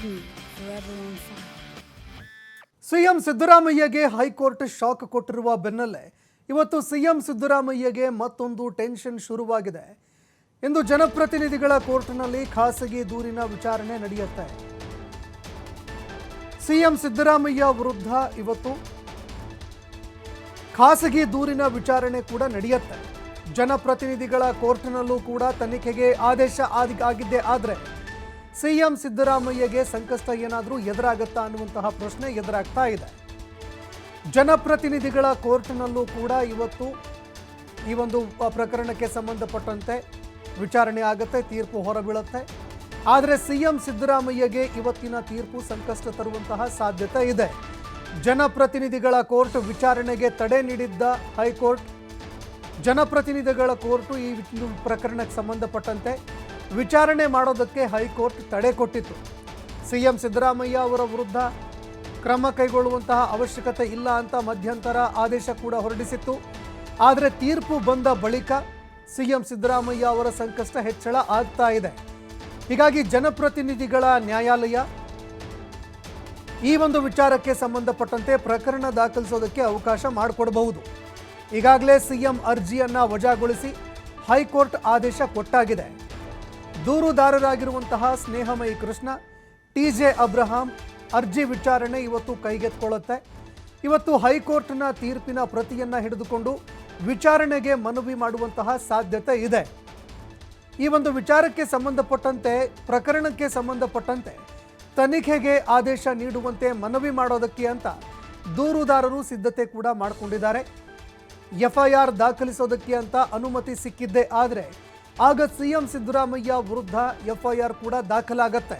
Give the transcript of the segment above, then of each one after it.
hidden, forever on fire. CM ಸಿದ್ದರಾಮಯ್ಯಗೆ high court shock ಕೊಟ್ಟಿರುವ ಬೆನ್ನಲ್ಲೇ ಇವತ್ತು ಸಿಎಂ ಸಿದ್ದರಾಮಯ್ಯಗೆ ಮತ್ತೊಂದು ಟೆನ್ಷನ್ ಶುರುವಾಗಿದೆ. ಇಂದು ಜನಪ್ರತಿನಿಧಿಗಳ ಕೋರ್ಟ್ನಲ್ಲಿ ಖಾಸಗಿ ದೂರಿನ ವಿಚಾರಣೆ ನಡೆಯುತ್ತೆ. ಸಿಎಂ ಸಿದ್ದರಾಮಯ್ಯ ವಿರುದ್ಧ ಇವತ್ತು ಖಾಸಗಿ ದೂರಿನ ವಿಚಾರಣೆ ಕೂಡ ನಡೆಯುತ್ತೆ. ಜನಪ್ರತಿನಿಧಿಗಳ ಕೋರ್ಟ್ನಲ್ಲೂ ಕೂಡ ತನಿಖೆಗೆ ಆದೇಶ ಆಗಿದ್ದೇ ಆದರೆ ಸಿಎಂ ಸಿದ್ದರಾಮಯ್ಯಗೆ ಸಂಕಷ್ಟ ಏನಾದರೂ ಎದುರಾಗುತ್ತಾ ಅನ್ನುವಂತಹ ಪ್ರಶ್ನೆ ಎದುರಾಗ್ತಾ ಇದೆ. ಜನಪ್ರತಿನಿಧಿಗಳ ಕೋರ್ಟ್ನಲ್ಲೂ ಕೂಡ ಇವತ್ತು ಈ ಒಂದು ಪ್ರಕರಣಕ್ಕೆ ಸಂಬಂಧಪಟ್ಟಂತೆ ವಿಚಾರಣೆ ಆಗುತ್ತೆ, ತೀರ್ಪು ಹೊರಬೀಳುತ್ತೆ. ಆದರೆ ಸಿಎಂ ಸಿದ್ದರಾಮಯ್ಯಗೆ ಇವತ್ತಿನ ತೀರ್ಪು ಸಂಕಷ್ಟ ತರುವಂತಹ ಸಾಧ್ಯತೆ ಇದೆ. ಜನಪ್ರತಿನಿಧಿಗಳ ಕೋರ್ಟ್ ವಿಚಾರಣೆಗೆ ತಡೆ ನೀಡಿದ್ದ ಹೈಕೋರ್ಟ್, ಜನಪ್ರತಿನಿಧಿಗಳ ಕೋರ್ಟು ಈ ಪ್ರಕರಣಕ್ಕೆ ಸಂಬಂಧಪಟ್ಟಂತೆ ವಿಚಾರಣೆ ಮಾಡೋದಕ್ಕೆ ಹೈಕೋರ್ಟ್ ತಡೆ ಕೊಟ್ಟಿತ್ತು. ಸಿಎಂ ಸಿದ್ದರಾಮಯ್ಯ ಅವರ ವಿರುದ್ಧ ಕ್ರಮ ಕೈಗೊಳ್ಳುವಂತಹ ಅವಶ್ಯಕತೆ ಇಲ್ಲ ಅಂತ ಮಧ್ಯಂತರ ಆದೇಶ ಕೂಡ ಹೊರಡಿಸಿತ್ತು. ಆದರೆ ತೀರ್ಪು ಬಂದ ಬಳಿಕ ಸಿಎಂ ಸಿದ್ದರಾಮಯ್ಯ ಅವರ ಸಂಕಷ್ಟ ಹೆಚ್ಚಳ ಆಗ್ತಾ ಇದೆ. ಹೀಗಾಗಿ ಜನಪ್ರತಿನಿಧಿಗಳ ನ್ಯಾಯಾಲಯ ಈ ಒಂದು ವಿಚಾರಕ್ಕೆ ಸಂಬಂಧಪಟ್ಟಂತೆ ಪ್ರಕರಣ ದಾಖಲಿಸೋದಕ್ಕೆ ಅವಕಾಶ ಮಾಡಿಕೊಡಬಹುದು. ಈಗಾಗಲೇ ಸಿಎಂ ಅರ್ಜಿಯನ್ನು ವಜಾಗೊಳಿಸಿ ಹೈಕೋರ್ಟ್ ಆದೇಶ ಕೊಟ್ಟಾಗಿದೆ. ದೂರುದಾರರಾಗಿರುವಂತಹ ಸ್ನೇಹಮಯಿ ಕೃಷ್ಣ, ಟಿಜೆ ಅಬ್ರಹಾಂ ಅರ್ಜಿ ವಿಚಾರಣೆ ಇವತ್ತು ಕೈಗೆತ್ತಿಕೊಳ್ಳುತ್ತೆ. ಇವತ್ತು ಹೈಕೋರ್ಟ್ನ ತೀರ್ಪಿನ ಪ್ರತಿಯನ್ನು ಹಿಡಿದುಕೊಂಡು ವಿಚಾರಣೆಗೆ ಮನವಿ ಮಾಡುವಂತಹ ಸಾಧ್ಯತೆ ಇದೆ. ಈ ಒಂದು ವಿಚಾರಕ್ಕೆ ಸಂಬಂಧಪಟ್ಟಂತೆ, ಪ್ರಕರಣಕ್ಕೆ ಸಂಬಂಧಪಟ್ಟಂತೆ ತನಿಖೆಗೆ ಆದೇಶ ನೀಡುವಂತೆ ಮನವಿ ಮಾಡೋದಕ್ಕೆ ಅಂತ ದೂರುದಾರರು ಸಿದ್ಧತೆ ಕೂಡ ಮಾಡಿಕೊಂಡಿದ್ದಾರೆ. ಎಫ್ಐಆರ್ ದಾಖಲಿಸೋದಕ್ಕೆ ಅಂತ ಅನುಮತಿ ಸಿಕ್ಕಿದ್ದೇ ಆದರೆ ಆಗ ಸಿಎಂ ಸಿದ್ದರಾಮಯ್ಯ ವಿರುದ್ಧ ಎಫ್ಐಆರ್ ಕೂಡ ದಾಖಲಾಗತ್ತೆ.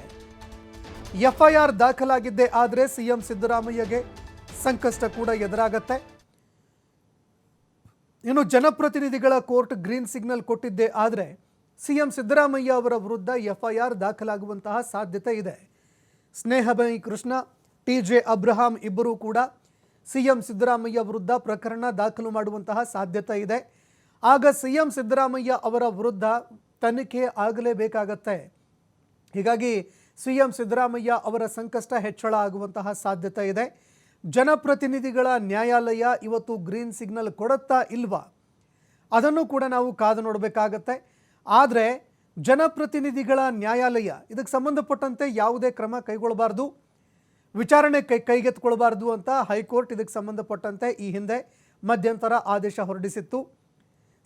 ಎಫ್ಐಆರ್ ದಾಖಲಾಗಿದ್ದೇ ಆದರೆ ಸಿಎಂ ಸಿದ್ದರಾಮಯ್ಯಗೆ ಸಂಕಷ್ಟ ಕೂಡ ಎದುರಾಗತ್ತೆ. ಇನ್ನು ಜನಪ್ರತಿನಿಧಿಗಳ ಕೋರ್ಟ್ ಗ್ರೀನ್ ಸಿಗ್ನಲ್ ಕೊಟ್ಟಿದ್ದೇ ಆದರೆ ಸಿಎಂ ಸಿದ್ದರಾಮಯ್ಯ ಅವರ ವಿರುದ್ಧ ಎಫ್ಐಆರ್ ದಾಖಲಾಗುವಂತಹ ಸಾಧ್ಯತೆ ಇದೆ. ಸ್ನೇಹಮಯಿ ಕೃಷ್ಣ, ಟಿಜೆ ಅಬ್ರಹಾಂ ಇಬ್ಬರೂ ಕೂಡ ಸಿಎಂ ಸಿದ್ದರಾಮಯ್ಯ ವಿರುದ್ಧ ಪ್ರಕರಣ ದಾಖಲು ಮಾಡುವಂತಹ ಸಾಧ್ಯತೆ ಇದೆ. ಆಗ ಸಿಎಂ ಸಿದ್ದರಾಮಯ್ಯ ಅವರ ವಿರುದ್ಧ ತನಿಖೆ ಆಗಲೇಬೇಕಾಗತ್ತೆ. ಹೀಗಾಗಿ ಸಿಎಂ ಸಿದ್ದರಾಮಯ್ಯ ಅವರ ಸಂಕಷ್ಟ ಹೆಚ್ಚಳ ಆಗುವಂತಹ ಸಾಧ್ಯತೆ ಇದೆ. ಜನಪ್ರತಿನಿಧಿಗಳ ನ್ಯಾಯಾಲಯ ಇವತ್ತು ಗ್ರೀನ್ ಸಿಗ್ನಲ್ ಕೊಡುತ್ತಾ ಇಲ್ವಾ ಅದನ್ನು ಕೂಡ ನಾವು ಕಾದು ನೋಡಬೇಕಾಗತ್ತೆ. ಆದರೆ ಜನಪ್ರತಿನಿಧಿಗಳ ನ್ಯಾಯಾಲಯ ಇದಕ್ಕೆ ಸಂಬಂಧಪಟ್ಟಂತೆ ಯಾವುದೇ ಕ್ರಮ ಕೈಗೊಳ್ಳಬಾರ್ದು, ವಿಚಾರಣೆ ಕೈಗೆತ್ತಿಕೊಳ್ಬಾರ್ದು ಅಂತ ಹೈಕೋರ್ಟ್ ಇದಕ್ಕೆ ಸಂಬಂಧಪಟ್ಟಂತೆ ಈ ಹಿಂದೆ ಮಧ್ಯಂತರ ಆದೇಶ ಹೊರಡಿಸಿತ್ತು.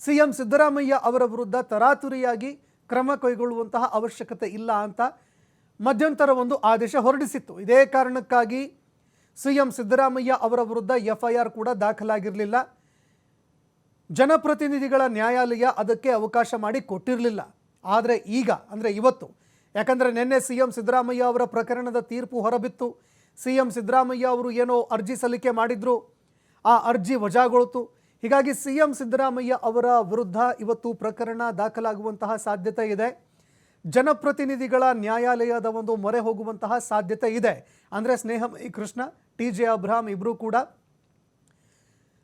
ಸಿಎಂ ಸಿದ್ದರಾಮಯ್ಯ ಅವರ ವಿರುದ್ಧ ತರಾತುರಿಯಾಗಿ ಕ್ರಮ ಕೈಗೊಳ್ಳುವಂತಹ ಅವಶ್ಯಕತೆ ಇಲ್ಲ ಅಂತ ಮಧ್ಯಂತರ ಒಂದು ಆದೇಶ ಹೊರಡಿಸಿತ್ತು. ಇದೇ ಕಾರಣಕ್ಕಾಗಿ ಸಿಎಂ ಸಿದ್ದರಾಮಯ್ಯ ಅವರ ವಿರುದ್ಧ ಎಫ್ಐಆರ್ ಕೂಡ ದಾಖಲಾಗಿರಲಿಲ್ಲ. ಜನಪ್ರತಿನಿಧಿಗಳ ನ್ಯಾಯಾಲಯ ಅದಕ್ಕೆ ಅವಕಾಶ ಮಾಡಿ ಕೊಟ್ಟಿರಲಿಲ್ಲ. ಆದರೆ ಈಗ ಅಂದರೆ ಇವತ್ತು, ಯಾಕಂದರೆ ನಿನ್ನೆ ಸಿಎಂ ಸಿದ್ದರಾಮಯ್ಯ ಅವರ ಪ್ರಕರಣದ ತೀರ್ಪು ಹೊರಬಿತ್ತು. ಸಿಎಂ ಸಿದ್ದರಾಮಯ್ಯ ಅವರು ಏನೋ ಅರ್ಜಿ ಸಲ್ಲಿಕೆ ಮಾಡಿದ್ರು, ಆ ಅರ್ಜಿ ವಜಾಗೊಳ್ತು. ಹೀಗಾಗಿ ಸಿಎಂ ಸಿದ್ದರಾಮಯ್ಯ ಅವರ ವಿರುದ್ಧ ಇವತ್ತು ಪ್ರಕರಣ ದಾಖಲಾಗುವಂತಹ ಸಾಧ್ಯತೆ ಇದೆ. ಜನಪ್ರತಿನಿಧಿಗಳ ನ್ಯಾಯಾಲಯದ ಒಂದು ಮೊರೆ ಹೋಗುವಂತಹ ಸಾಧ್ಯತೆ ಇದೆ. ಅಂದರೆ ಸ್ನೇಹಮಯಿ ಕೃಷ್ಣ, ಟಿಜೆ ಅಬ್ರಹಾಂ ಇಬ್ಬರೂ ಕೂಡ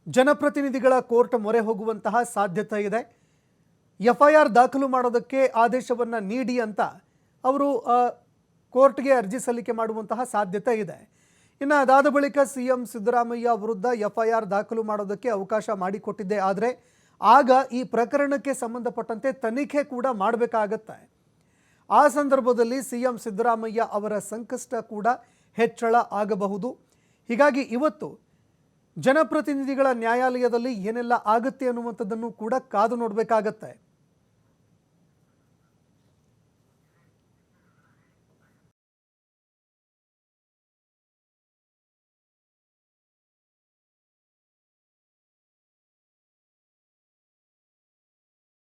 ಜನಪ್ರತಿನಿಧಿಗಳ ಕೋರ್ಟ್ ಮೊರೆ ಹೋಗುವಂತಹ ಸಾಧ್ಯತೆ ಇದೆ. ಎಫ್ಐಆರ್ ದಾಖಲು ಮಾಡೋದಕ್ಕೆ ಆದೇಶವನ್ನು ನೀಡಿ ಅಂತ ಅವರು ಕೋರ್ಟ್ಗೆ ಅರ್ಜಿ ಸಲ್ಲಿಕೆ ಮಾಡುವಂತಹ ಸಾಧ್ಯತೆ ಇದೆ. ಇನ್ನು ಅದಾದ ಬಳಿಕ ಸಿಎಂ ಸಿದ್ದರಾಮಯ್ಯ ವಿರುದ್ಧ ಎಫ್ಐಆರ್ ದಾಖಲು ಮಾಡೋದಕ್ಕೆ ಅವಕಾಶ ಮಾಡಿಕೊಟ್ಟಿದ್ದೆ ಆದರೆ ಆಗ ಈ ಪ್ರಕರಣಕ್ಕೆ ಸಂಬಂಧಪಟ್ಟಂತೆ ತನಿಖೆ ಕೂಡ ಮಾಡಬೇಕಾಗತ್ತೆ. ಆ ಸಂದರ್ಭದಲ್ಲಿ ಸಿಎಂ ಸಿದ್ದರಾಮಯ್ಯ ಅವರ ಸಂಕಷ್ಟ ಕೂಡ ಹೆಚ್ಚಳ ಆಗಬಹುದು. ಹೀಗಾಗಿ ಇವತ್ತು ಜನಪ್ರತಿನಿಧಿಗಳ ನ್ಯಾಯಾಲಯದಲ್ಲಿ ಏನೆಲ್ಲ ಆಗುತ್ತೆ ಅನ್ನುವಂಥದ್ದನ್ನು ಕೂಡ ಕಾದು ನೋಡಬೇಕಾಗತ್ತೆ.